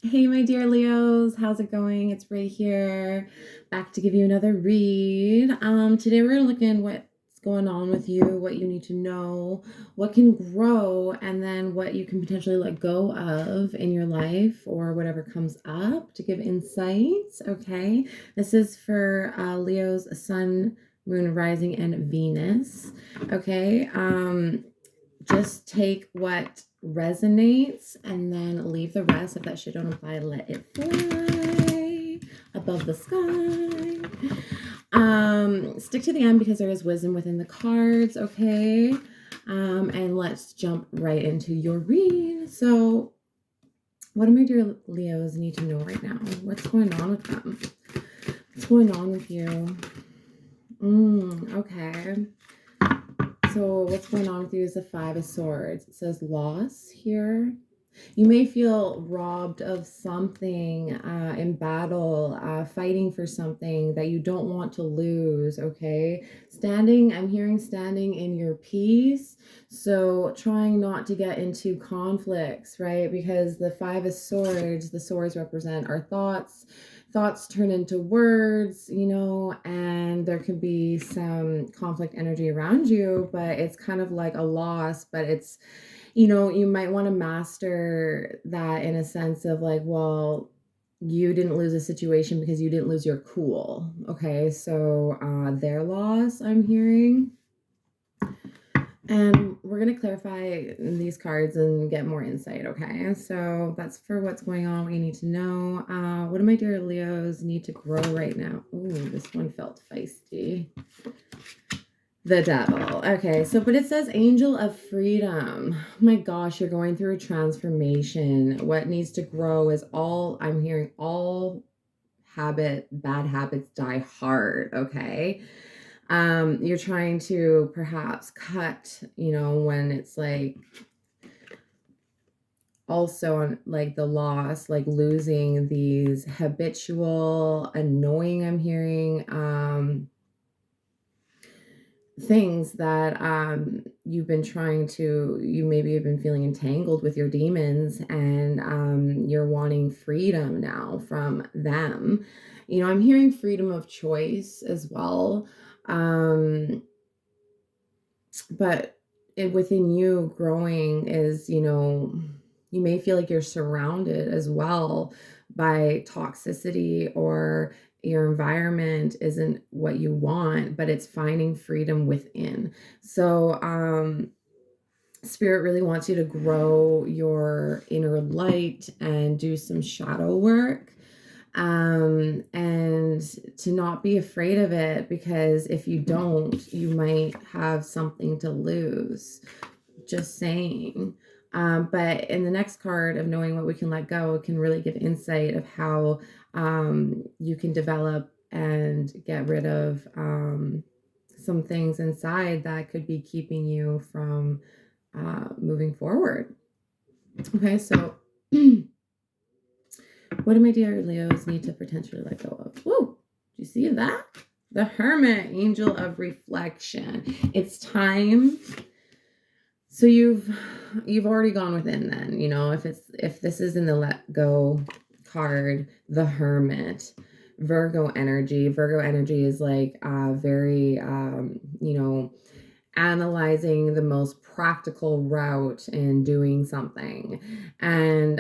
Hey, my dear Leos, how's it going? It's Ray here, back to give you another read. Today we're gonna look in what's going on with you, what you need to know, what can grow, and then what you can potentially let go of in your life or whatever comes up to give insights. Okay, this is for Leo's Sun, Moon, Rising, and Venus. Okay, just take what resonates and then leave the rest. If that shit don't apply, let it fly above the sky. Stick to the end because there is wisdom within the cards, okay? And let's jump right into your read. So, what do my dear Leos need to know right now? What's going on with them? What's going on with you? Okay. So what's going on with you is the Five of Swords. It says loss here. You may feel robbed of something in battle, fighting for something that you don't want to lose, okay? I'm hearing standing in your peace. So trying not to get into conflicts, right? Because the Five of Swords, the swords represent our thoughts. Thoughts turn into words, and there could be some conflict energy around you, but it's kind of like a loss, but it's you might want to master that in a sense of like, well, you didn't lose a situation because you didn't lose your cool. Okay, so their loss, I'm hearing. And we're going to clarify these cards and get more insight, okay? So that's for what's going on, what you need to know. What do my dear Leos need to grow right now? Ooh, this one felt feisty. The devil. Okay, so but it says angel of freedom. Oh my gosh, you're going through a transformation. What needs to grow is I'm hearing all bad habits die hard, okay? You're trying to perhaps cut, when it's like also on like the loss, like losing these habitual, annoying, I'm hearing, things that you maybe have been feeling entangled with your demons, and you're wanting freedom now from them. I'm hearing freedom of choice as well. But within you growing is, you may feel like you're surrounded as well by toxicity, or your environment isn't what you want, but it's finding freedom within. So spirit really wants you to grow your inner light and do some shadow work, and to not be afraid of it, because if you don't, you might have something to lose. Just saying. But in the next card of knowing what we can let go, it can really give insight of how you can develop and get rid of some things inside that could be keeping you from moving forward. Okay, so what do my dear Leos need to potentially let go of? Whoa, do you see that? The Hermit, angel of reflection. It's time. So you've already gone within then, if this is in the let go card, the Hermit, Virgo energy. Virgo energy is like very analyzing the most practical route in doing something, and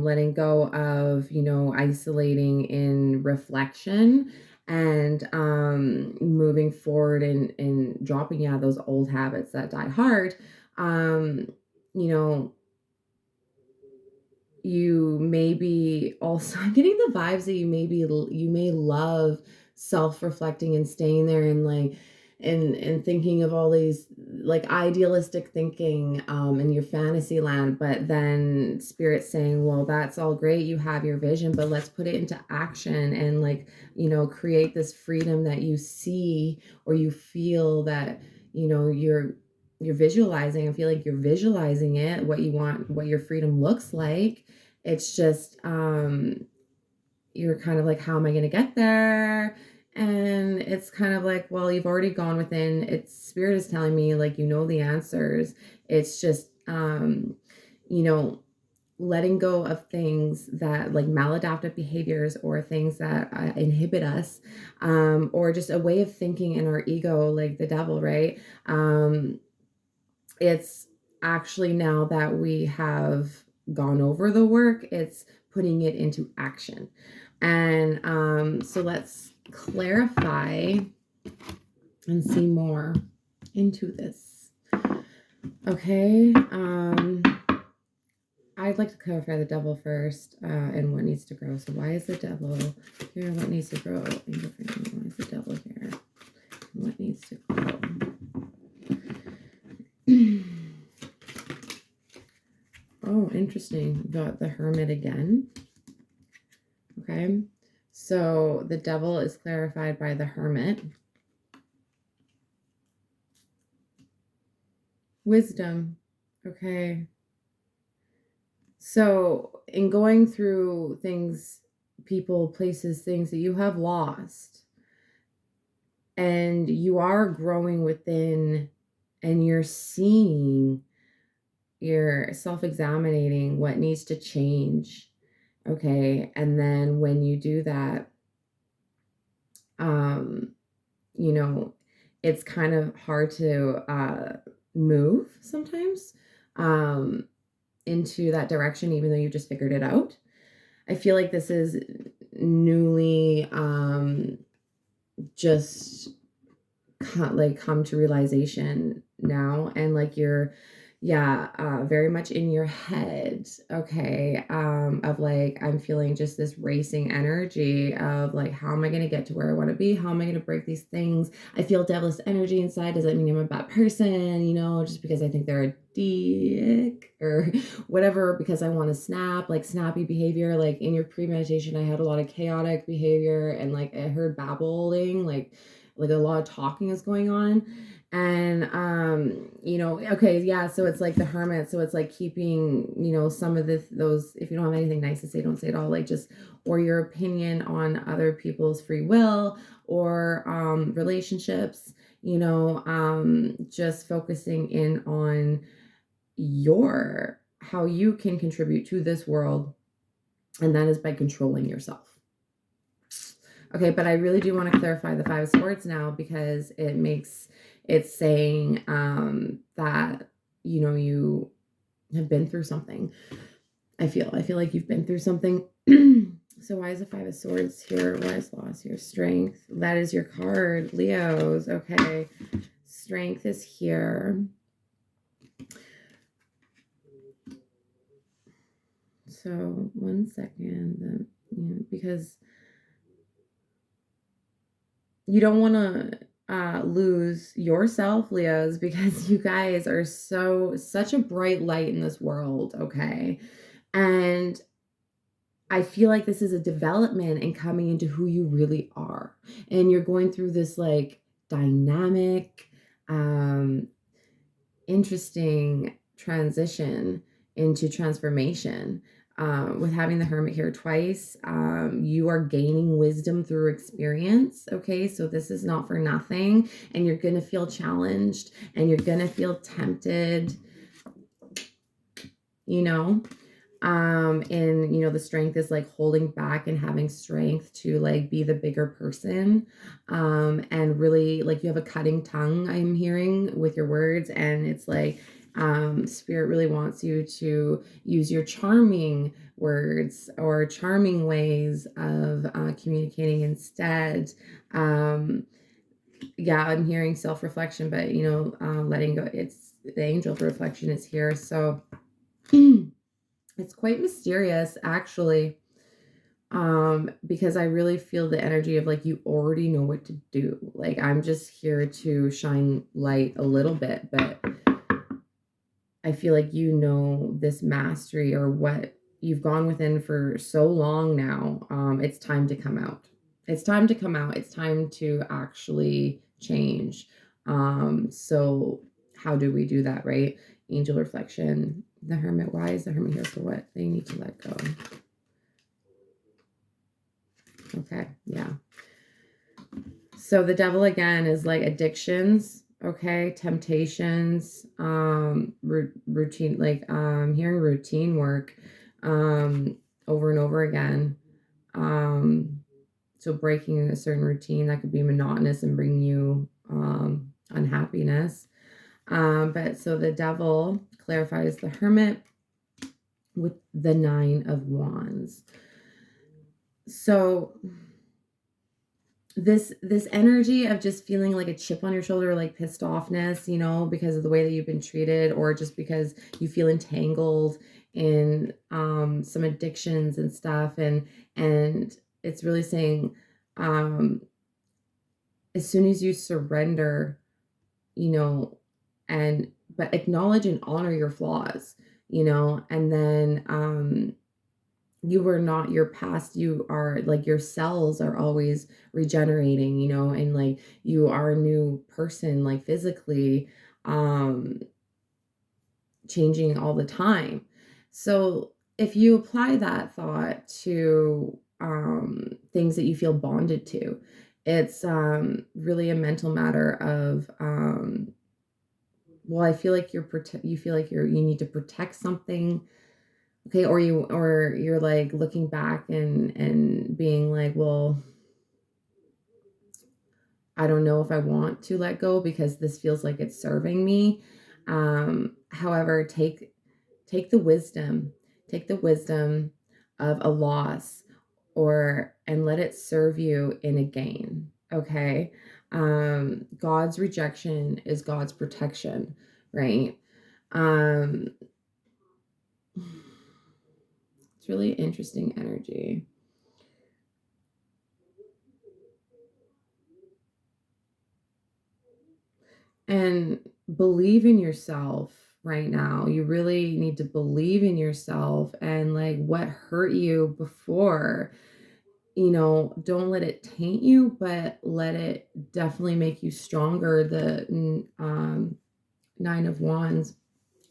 letting go of isolating in reflection, and moving forward and dropping those old habits that die hard. You know you may be also I'm getting the vibes that you may love self-reflecting and staying there, and like and thinking of all these like idealistic thinking in your fantasy land, but then spirit saying, well, that's all great, you have your vision, but let's put it into action and like create this freedom that you see or you feel that you're visualizing. I feel like you're visualizing it, what you want, what your freedom looks like. It's just you're kind of like, how am I going to get there? And it's kind of like, well, you've already gone within. It's spirit is telling me like the answers. It's just you know letting go of things that like maladaptive behaviors or things that inhibit us, or just a way of thinking in our ego, like the devil, right? It's actually, now that we have gone over the work, it's putting it into action. And so let's clarify and see more into this. Okay. I'd like to clarify the devil first, and what needs to grow. So why is the devil here? What needs to grow? Why is the devil here? What needs to grow? Oh, interesting. You got the Hermit again. Okay. So the devil is clarified by the Hermit. Wisdom. Okay. So in going through things, people, places, things that you have lost, and you are growing within, and you're seeing, you're self-examining what needs to change. Okay. And then when you do that, you know, it's kind of hard to move sometimes into that direction, even though you just figured it out. I feel like this is newly just come to realization now, and like you're very much in your head, okay, of like, I'm feeling just this racing energy of like, how am I going to get to where I want to be? How am I going to break these things? I feel devilish energy inside. Does that mean I'm a bad person, just because I think they're a dick or whatever, because I want to snap, like snappy behavior. Like in your pre-meditation, I had a lot of chaotic behavior, and like I heard babbling, like a lot of talking is going on. And okay, yeah, so it's like the Hermit, so it's like keeping, some of those, if you don't have anything nice to say, don't say it all, like just, or your opinion on other people's free will, or relationships, just focusing in on how you can contribute to this world, and that is by controlling yourself. Okay, but I really do want to clarify the Five of Swords now, because it's saying that, you have been through something. I feel like you've been through something. So why is the Five of Swords here? Why is loss here? Strength. That is your card, Leos. Okay. Strength is here. So 1 second, because you don't want to lose yourself, Leos, because you guys are such a bright light in this world, okay? And I feel like this is a development and coming into who you really are. And you're going through this like dynamic, interesting transition into transformation. With having the Hermit here twice, you are gaining wisdom through experience. Okay, so this is not for nothing, and you're gonna feel challenged, and you're gonna feel tempted, and the strength is like holding back and having strength to like be the bigger person, and really like you have a cutting tongue, I'm hearing, with your words, and it's like Spirit really wants you to use your charming words or charming ways of communicating instead. Yeah, I'm hearing self-reflection, but letting go. It's the angel of reflection is here, so it's quite mysterious, actually, because I really feel the energy of like you already know what to do. Like I'm just here to shine light a little bit, but I feel like this mastery, or what you've gone within for so long now. It's time to come out. It's time to come out. It's time to actually change. So how do we do that, right? Angel reflection, the Hermit. Why is the Hermit here? For what they need to let go. Okay, yeah. So the devil again is like addictions, okay, temptations, routine, like hearing routine work, over and over again. So breaking a certain routine that could be monotonous and bring you unhappiness. But so the devil clarifies the hermit with the 9 of wands. So this energy of just feeling like a chip on your shoulder, like pissed offness, you know, because of the way that you've been treated, or just because you feel entangled in some addictions and stuff, and it's really saying as soon as you surrender, you know, and but acknowledge and honor your flaws, you know, and then you are not your past. You are like, your cells are always regenerating, you know, and like you are a new person, like physically um changing all the time. So if you apply that thought to things that you feel bonded to, it's really a mental matter of well, I feel like you feel like you need to protect something. Okay, or you're like looking back and being like, well, I don't know if I want to let go because this feels like it's serving me. However, take the wisdom, take the wisdom of a loss, or and let it serve you in a gain. Okay. God's rejection is God's protection, right? Um, it's really interesting energy. And believe in yourself right now. You really need to believe in yourself, and like what hurt you before, you know, don't let it taint you, but let it definitely make you stronger. The 9 of wands,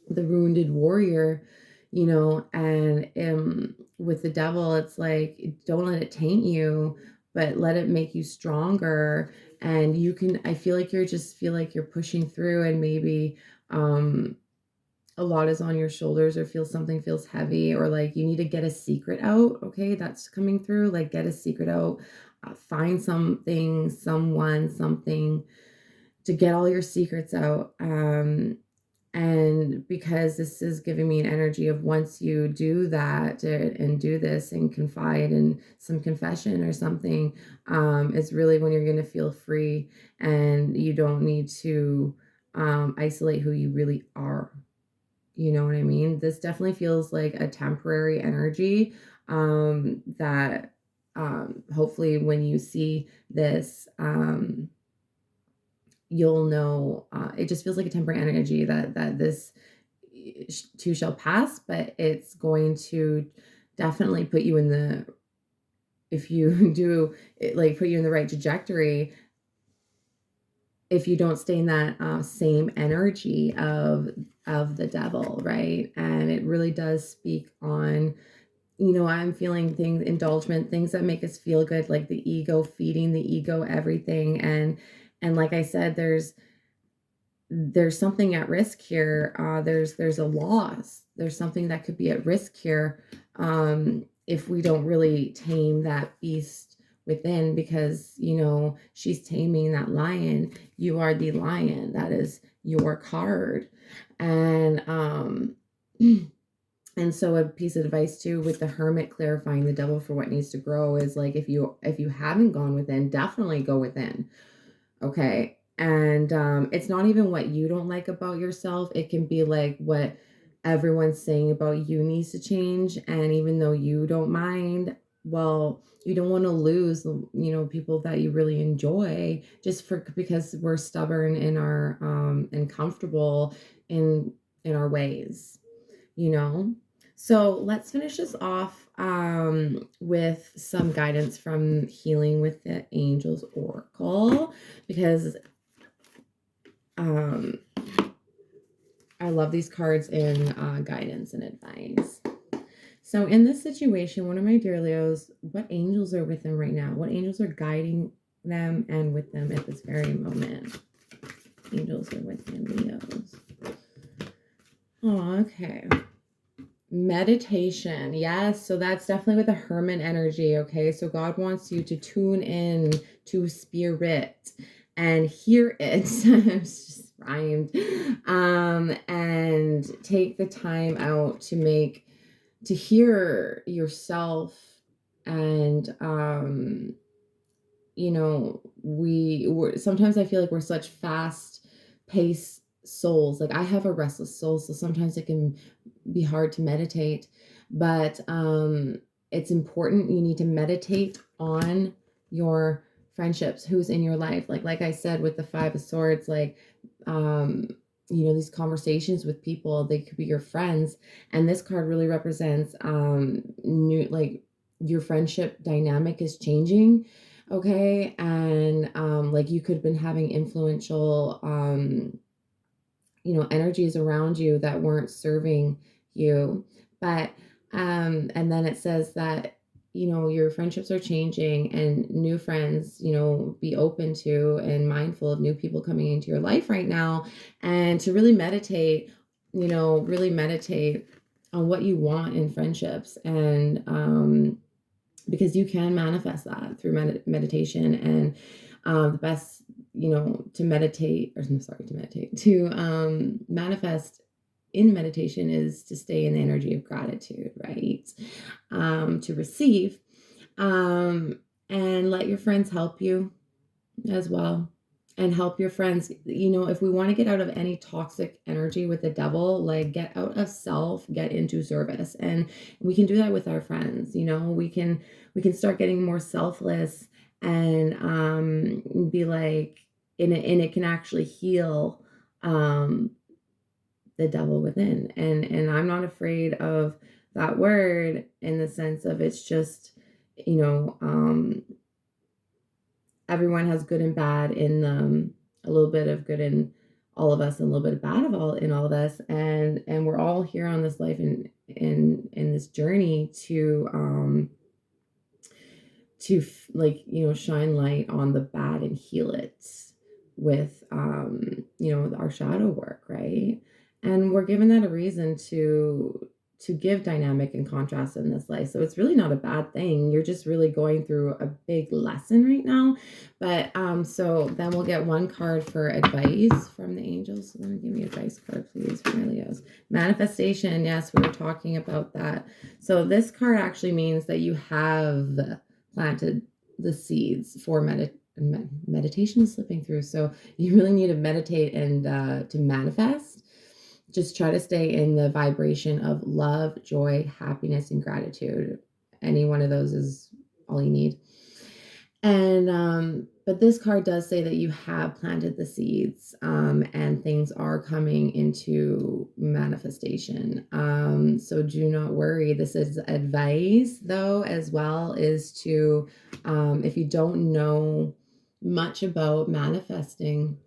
the wounded warrior, you know, and with the devil, it's like, don't let it taint you, but let it make you stronger. And you can, I feel like feel like you're pushing through, and maybe um a lot is on your shoulders, or something feels heavy, or like you need to get a secret out. Okay, that's coming through. Like, get a secret out, find something, someone, something to get all your secrets out. And because this is giving me an energy of, once you do that and do this and confide in some confession or something, is really when you're going to feel free, and you don't need to isolate who you really are. You know what I mean? This definitely feels like a temporary energy, that hopefully when you see this, you'll know, it just feels like a temporary energy, that this too shall pass, but it's going to definitely put you in the, if you do it, like put you in the right trajectory, if you don't stay in that same energy of the devil, right? And it really does speak on, you know, I'm feeling things, indulgent things that make us feel good, like the ego, feeding the ego everything. And like I said, there's something at risk here. There's a loss. There's something that could be at risk here, if we don't really tame that beast within, because, you know, she's taming that lion. You are the lion. That is your card. And and so a piece of advice too, with the hermit clarifying the devil for what needs to grow, is like, if you haven't gone within, definitely go within. Okay. And it's not even what you don't like about yourself. It can be like what everyone's saying about you needs to change. And even though you don't mind, well, you don't want to lose, you know, people that you really enjoy, just for because we're stubborn in our and comfortable in our ways, you know. So let's finish this off with some guidance from Healing with the Angels Oracle, because um, I love these cards in guidance and advice. So in this situation, one of my dear Leos, what angels are with them right now? What angels are guiding them and with them at this very moment? Angels are with them, Leos. Oh, okay. Meditation. Yes. So that's definitely with the hermit energy. Okay. So God wants you to tune in to spirit and hear it. It's just rhymed. And take the time out to hear yourself. And, sometimes I feel like we're such fast paced souls. Like I have a restless soul. So sometimes it can be hard to meditate, but it's important. You need to meditate on your friendships, who's in your life. Like I said with the Five of Swords, like um these conversations with people, they could be your friends, and this card really represents new, like, your friendship dynamic is changing. Okay. And like you could have been having influential energies around you that weren't serving you. But and then it says that your friendships are changing, and new friends, be open to and mindful of new people coming into your life right now, and to really meditate, really meditate on what you want in friendships. And because you can manifest that through meditation. And the best, to meditate, or I'm sorry, to meditate, to manifest in meditation is to stay in the energy of gratitude, right? To receive, and let your friends help you as well. And help your friends. If we want to get out of any toxic energy with the devil, like, get out of self, get into service. And we can do that with our friends. We can start getting more selfless, and be like, and it can actually heal um the devil within. And I'm not afraid of that word, in the sense of, it's just, you know um everyone has good and bad in them, a little bit of good in all of us, and a little bit of bad in all of us. And we're all here on this life, and in this journey like, shine light on the bad and heal it with our shadow work, right? And we're given that a reason to give dynamic and contrast in this life. So it's really not a bad thing. You're just really going through a big lesson right now. But so then we'll get one card for advice from the angels. So then give me advice card, please, for my Leos. Manifestation. Yes, we were talking about that. So this card actually means that you have planted the seeds for meditation is slipping through. So you really need to meditate and to manifest. Just try to stay in the vibration of love, joy, happiness, and gratitude. Any one of those is all you need. And but this card does say that you have planted the seeds, and things are coming into manifestation. So do not worry. This is advice, though, as well, is to, if you don't know much about manifesting,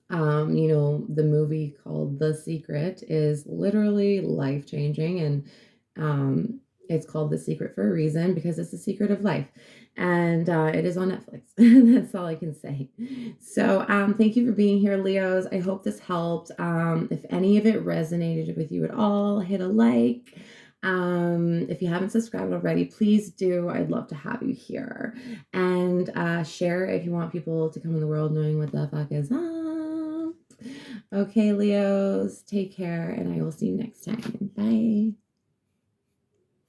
the movie called The Secret is literally life changing, and it's called The Secret for a reason, because it's the secret of life, and it is on Netflix. That's all I can say. So thank you for being here, Leos. I hope this helped. If any of it resonated with you at all, hit a like. If you haven't subscribed already, please do. I'd love to have you here. And share if you want people to come in the world knowing what the fuck is up. Okay, Leos, take care, and I will see you next time. Bye.